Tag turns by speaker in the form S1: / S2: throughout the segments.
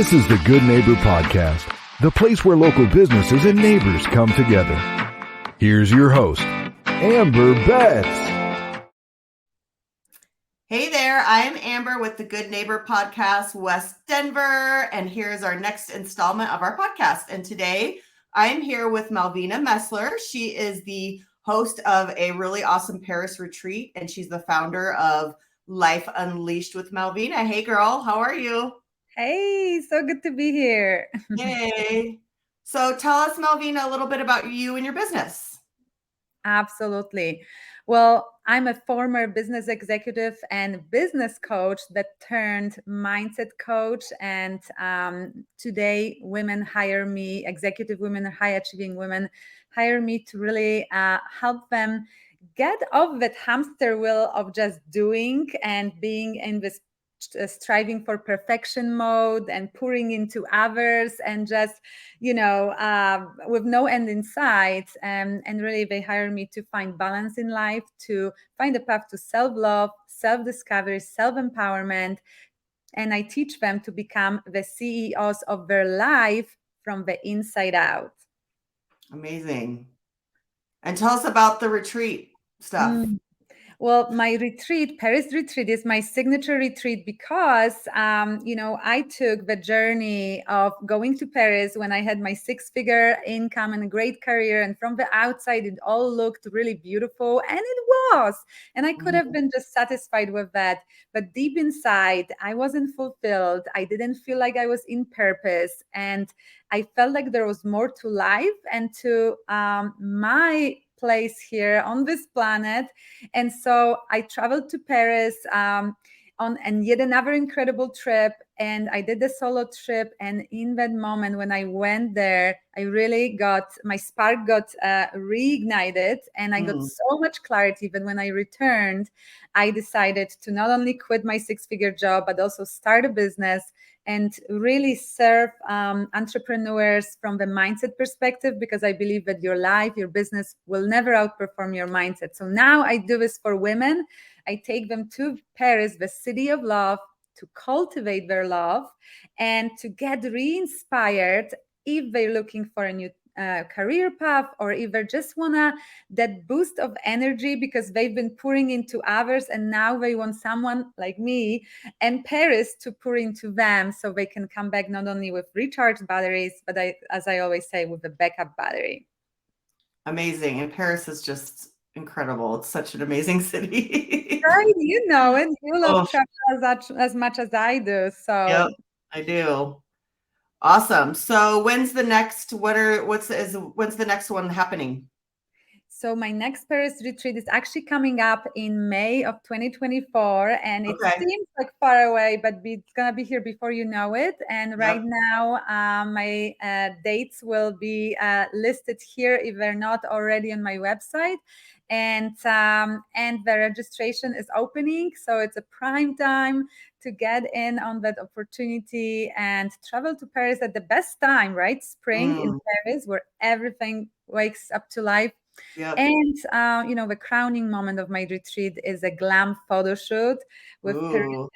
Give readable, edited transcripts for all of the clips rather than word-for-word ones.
S1: This is the Good Neighbor Podcast, the place where local businesses and neighbors come together. Here's your host, Amber Betts.
S2: Hey there, I am Amber with the Good Neighbor Podcast, West Denver, and here's our next installment of our podcast. And today I am here with Malvina Messler. She is the host of a really awesome Paris retreat, and she's the founder of Life Unleashed with Malvina. Hey girl, how are you?
S3: Hey, so good to be here.
S2: Hey. So tell us, Malvina, a little bit about you and your business.
S3: Absolutely. Well, I'm a former business executive and business coach that turned mindset coach. And today, women hire me, executive women, high achieving women hire me to really help them get off that hamster wheel of just doing and being in this striving for perfection mode and pouring into others and just with no end in sight, and really they hire me to find balance in life, to find a path to self-love, self-discovery, self-empowerment, and I teach them to become the CEOs of their life from the inside out.
S2: Amazing. And tell us about the retreat stuff.
S3: Well, my retreat, Paris retreat, is my signature retreat because, I took the journey of going to Paris when I had my six-figure income and a great career. And from the outside, it all looked really beautiful. And it was. And I could have been just satisfied with that. But deep inside, I wasn't fulfilled. I didn't feel like I was in purpose. And I felt like there was more to life and to my place here on this planet. And so I traveled to Paris on yet another incredible trip. And I did the solo trip. And in that moment when I went there, I really my spark got reignited, and I got so much clarity that when I returned, I decided to not only quit my six-figure job, but also start a business and really serve entrepreneurs from the mindset perspective, because I believe that your life, your business will never outperform your mindset. So now I do this for women. I take them to Paris, the city of love, to cultivate their love and to get re-inspired if they're looking for a new career path, or if they just want that boost of energy because they've been pouring into others and now they want someone like me and Paris to pour into them, so they can come back not only with recharged batteries, but as I always say, with a backup battery.
S2: Amazing. And Paris is just incredible. It's such an amazing city.
S3: Right, you know it. You love travel as much as I do. So
S2: yep, I do. Awesome. So when's the next one happening?
S3: So my next Paris retreat is actually coming up in May of 2024, and it seems like far away, but it's gonna be here before you know it. And right now, my dates will be listed here if they're not already on my website, and the registration is opening, so it's a prime time to get in on that opportunity and travel to Paris at the best time, right? Spring in Paris, where everything wakes up to life. Yep. And, the crowning moment of my retreat is a glam photo shoot with Parisian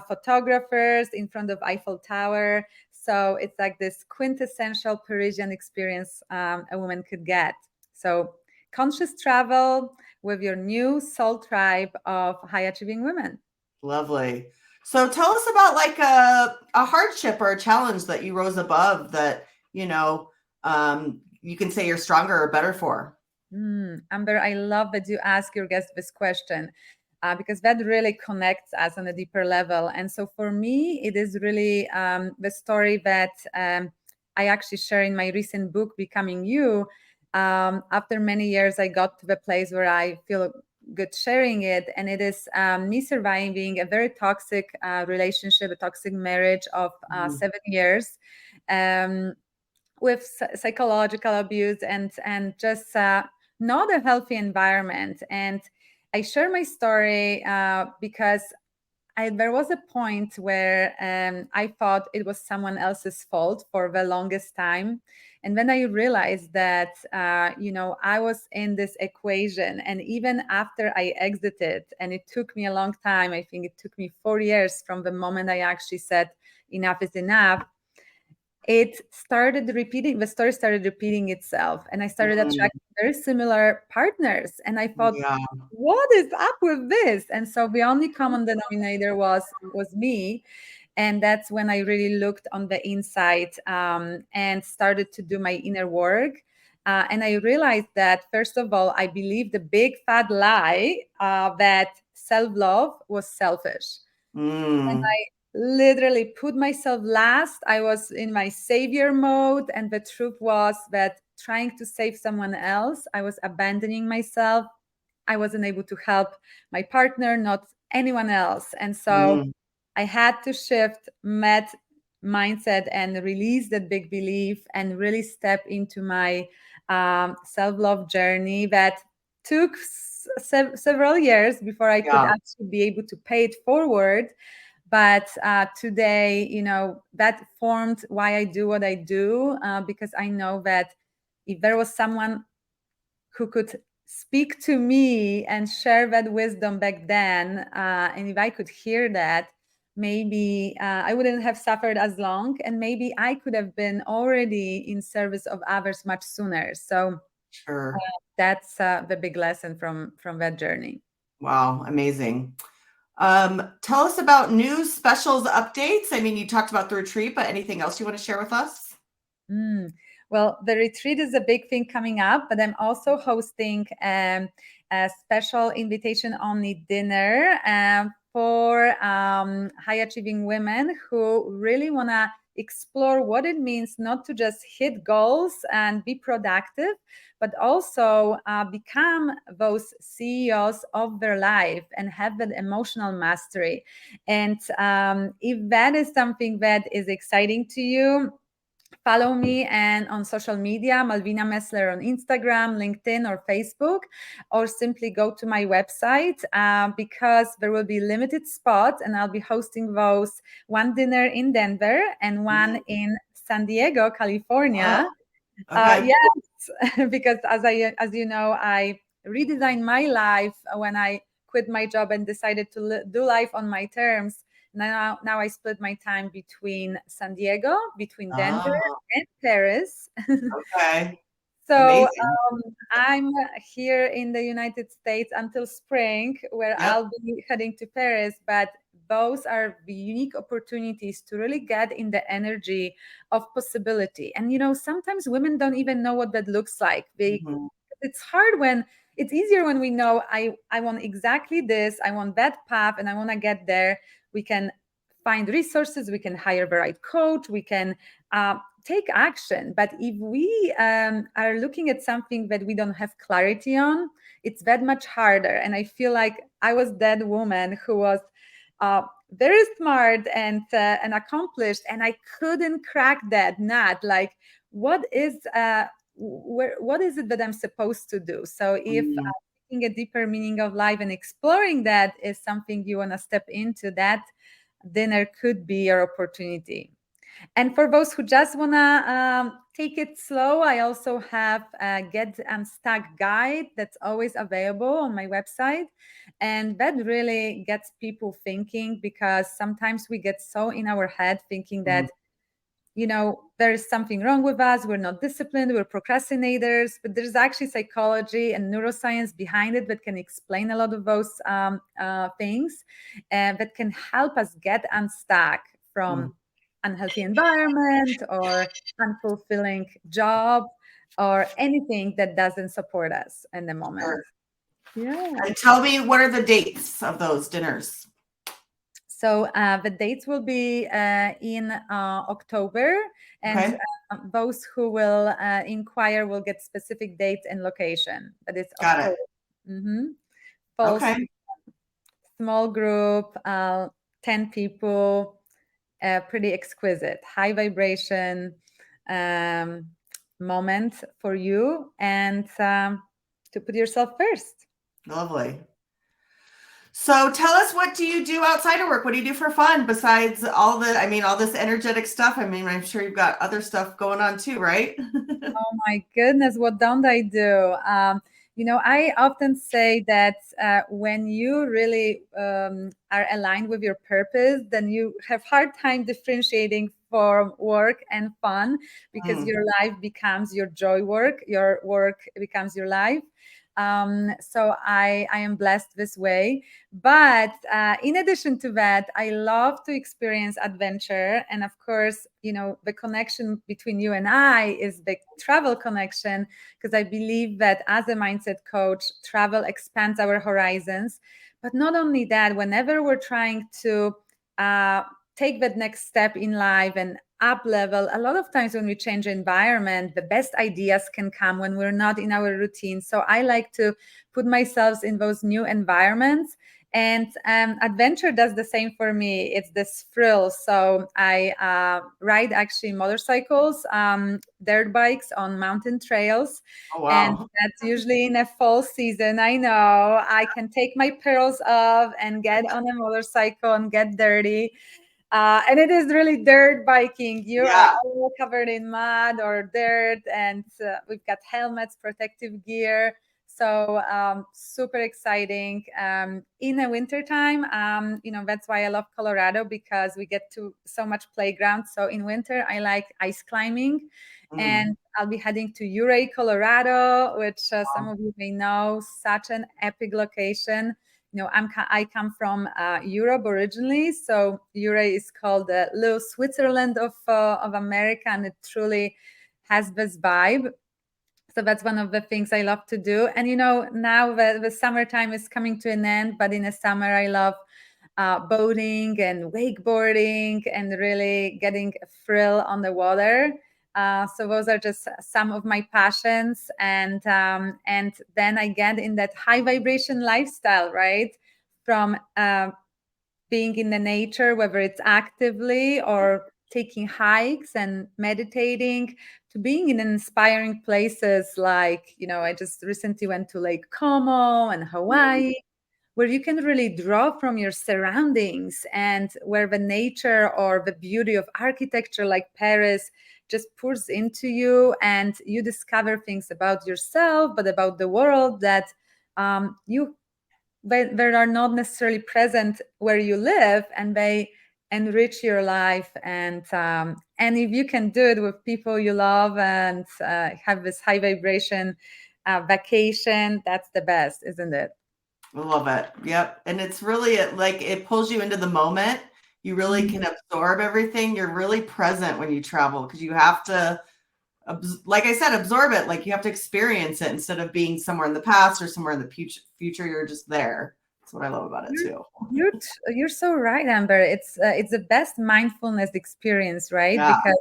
S3: photographers in front of Eiffel Tower. So it's like this quintessential Parisian experience a woman could get. So conscious travel with your new soul tribe of high-achieving women.
S2: Lovely. So tell us about like a hardship or a challenge that you rose above that, you can say you're stronger or better for.
S3: Amber, I love that you ask your guest this question because that really connects us on a deeper level. And so for me, it is really the story that I actually share in my recent book, Becoming You. After many years, I got to the place where I feel good sharing it. And it is me surviving a very toxic relationship, a toxic marriage of 7 years. With psychological abuse and just not a healthy environment. And I share my story because there was a point where I thought it was someone else's fault for the longest time. And then I realized that, I was in this equation. And even after I exited, and it took me a long time, I think it took me 4 years from the moment I actually said enough is enough, it started repeating, the story started repeating itself. And I started
S2: Mm,
S3: attracting very similar partners. And I thought,
S2: yeah.
S3: what is up with this? And so the only common denominator was me. And that's when I really looked on the inside, and started to do my inner work. And I realized that, first of all, I believed the big fat lie that self-love was selfish. And
S2: Mm,
S3: I literally put myself last. I was in my savior mode. And the truth was that trying to save someone else, I was abandoning myself. I wasn't able to help my partner, not anyone else. And so
S2: mm,
S3: I had to shift mindset and release that big belief and really step into my self-love journey that took several years before I could
S2: yeah,
S3: actually be able to pay it forward. But today, that formed why I do what I do, because I know that if there was someone who could speak to me and share that wisdom back then, and if I could hear that, maybe I wouldn't have suffered as long, and maybe I could have been already in service of others much sooner. So
S2: sure.
S3: that's the big lesson from that journey.
S2: Wow, amazing. Tell us about news, specials, updates. I mean, you talked about the retreat, but anything else you want to share with us?
S3: Mm. Well, the retreat is a big thing coming up, but I'm also hosting a special invitation only dinner for high achieving women who really want to explore what it means not to just hit goals and be productive, but also become those CEOs of their life and have that emotional mastery. And if that is something that is exciting to you, follow me and on social media, Malvina Messler on Instagram, LinkedIn, or Facebook, or simply go to my website, because there will be limited spots, and I'll be hosting those, one dinner in Denver and one in San Diego,
S2: Oh,
S3: California.
S2: okay.
S3: Yes, because as you know, I redesigned my life when I quit my job and decided to do life on my terms. Now I split my time between San Diego, between Denver
S2: Oh,
S3: and Paris.
S2: okay.
S3: So
S2: Amazing.
S3: I'm here in the United States until spring, where
S2: Yep.
S3: I'll be heading to Paris. But those are the unique opportunities to really get in the energy of possibility. And sometimes women don't even know what that looks like.
S2: Mhm.
S3: It's hard when it's easier when we know I want exactly this, I want that path, and I want to get there. We can find resources, we can hire the right coach, we can take action. But if we are looking at something that we don't have clarity on, it's that much harder. And I feel like I was that woman who was very smart and accomplished, and I couldn't crack that nut. Like, what is what is it that I'm supposed to do? So if
S2: Mm,
S3: taking a deeper meaning of life and exploring that is something you want to step into, that dinner could be your opportunity. And for those who just want to take it slow, I also have a Get Unstuck guide that's always available on my website. And that really gets people thinking, because sometimes we get so in our head thinking
S2: mm,
S3: that there is something wrong with us, we're not disciplined, we're procrastinators. But there's actually psychology and neuroscience behind it that can explain a lot of those things, and that can help us get unstuck
S2: mm.
S3: from unhealthy environment or unfulfilling job or anything that doesn't support us in the moment.
S2: Sure.
S3: Yeah.
S2: And tell me, what are the dates of those dinners?
S3: So the dates will be in October, and
S2: Okay,
S3: those who will inquire will get specific dates and location. But it's
S2: got it.
S3: October. Mm-hmm. Full
S2: Okay,
S3: small group, 10 people, pretty exquisite, high vibration um, moment for you, and to put yourself first.
S2: lovely. So tell us, what do you do outside of work? What do you do for fun besides all this energetic stuff? I mean, I'm sure you've got other stuff going on too, right?
S3: Oh my goodness, what don't I do? I often say that when you really are aligned with your purpose, then you have hard time differentiating for work and fun, because
S2: Mm.
S3: your life becomes your joy work, your work becomes your life. So I am blessed this way. But in addition to that, I love to experience adventure. And of course, the connection between you and I is the travel connection, because I believe that as a mindset coach, travel expands our horizons. But not only that, whenever we're trying to take that next step in life and up level, a lot of times when we change environment, the best ideas can come when we're not in our routine. So I like to put myself in those new environments, and adventure does the same for me. It's this thrill. So I ride actually motorcycles, dirt bikes on mountain trails.
S2: Oh,
S3: And
S2: wow.
S3: that's usually in a fall season. I know I can take my pearls off and get on a motorcycle and get dirty. And it is really dirt biking. You are
S2: Yeah.
S3: all covered in mud or dirt, and we've got helmets, protective gear. So super exciting. In the wintertime, that's why I love Colorado, because we get to so much playground. So in winter, I like ice climbing,
S2: Mm.
S3: and I'll be heading to Ouray, Colorado, which some
S2: Wow.
S3: of you may know, such an epic location. I come from Europe originally, so Ouray is called the little Switzerland of America, and it truly has this vibe. So that's one of the things I love to do. And now the summertime is coming to an end, but in the summer I love boating and wakeboarding and really getting a thrill on the water. So those are just some of my passions, and then I get in that high vibration lifestyle, right? From being in the nature, whether it's actively or taking hikes and meditating, to being in inspiring places like, I just recently went to Lake Como and Hawaii, where you can really draw from your surroundings, and where the nature or the beauty of architecture like Paris just pours into you, and you discover things about yourself, but about the world that you that are not necessarily present where you live, and they enrich your life. And if you can do it with people you love and have this high vibration vacation, that's the best, isn't it?
S2: I love it. Yep. And it's really like it pulls you into the moment. You really
S3: Mhm.
S2: can absorb everything. You're really present when you travel, because you have to, like I said, absorb it. Like you have to experience it instead of being somewhere in the past or somewhere in the future. You're just there. That's what I love about it
S3: You're
S2: too.
S3: you're so right, Amber. It's the best mindfulness experience, right?
S2: Yeah.
S3: Because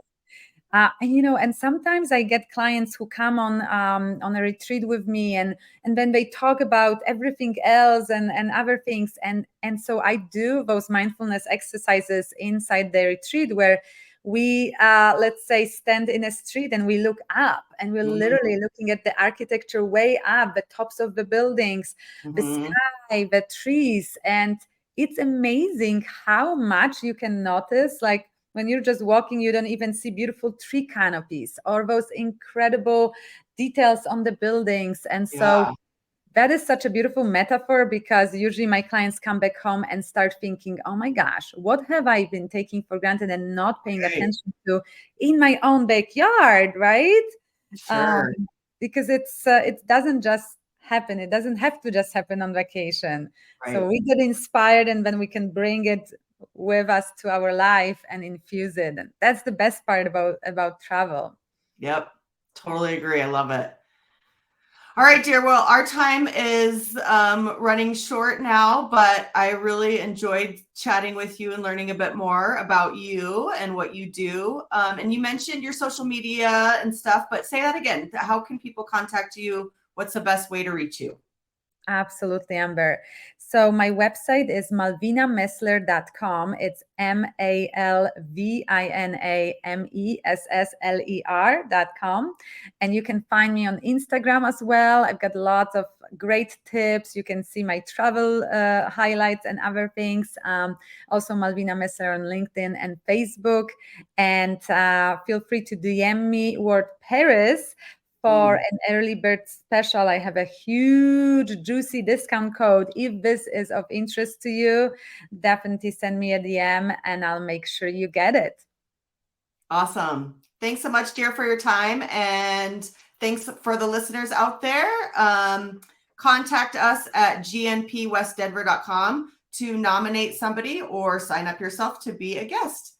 S3: and sometimes I get clients who come on a retreat with me, and then they talk about everything else and other things, and so I do those mindfulness exercises inside the retreat, where we let's say stand in a street and we look up, and we're literally looking at the architecture way up, the tops of the buildings, the
S2: Mm-hmm.
S3: sky, the trees, and it's amazing how much you can notice. Like, when you're just walking, you don't even see beautiful tree canopies or those incredible details on the buildings. And so
S2: Yeah.
S3: that is such a beautiful metaphor, because usually my clients come back home and start thinking, oh my gosh, what have I been taking for granted and not paying
S2: Right.
S3: attention to in my own backyard, right? Um,
S2: Sure.
S3: because it doesn't just happen. It doesn't have to just happen on vacation. So
S2: Right.
S3: we get inspired, and then we can bring it with us to our life and infuse it. And that's the best part about travel.
S2: Yep. Totally agree. I love it. All right, dear. Well, our time is running short now, but I really enjoyed chatting with you and learning a bit more about you and what you do. And you mentioned your social media and stuff, but say that again. How can people contact you? What's the best way to reach you?
S3: Absolutely, Amber. So my website is malvinamessler.com. It's Malvinamessler.com. And you can find me on Instagram as well. I've got lots of great tips. You can see my travel highlights and other things. Also, Malvina Messler on LinkedIn and Facebook. And feel free to DM me word Paris for
S2: Mm.
S3: an early bird special. I have a huge, juicy discount code. If this is of interest to you, definitely send me a DM and I'll make sure you get it.
S2: Awesome. Thanks so much, dear, for your time. And thanks for the listeners out there. Contact us at gnpwestdenver.com to nominate somebody or sign up yourself to be a guest.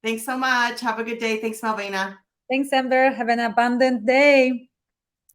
S2: Thanks so much. Have a good day. Thanks, Malvina.
S3: Thanks, Amber. Have an abundant day.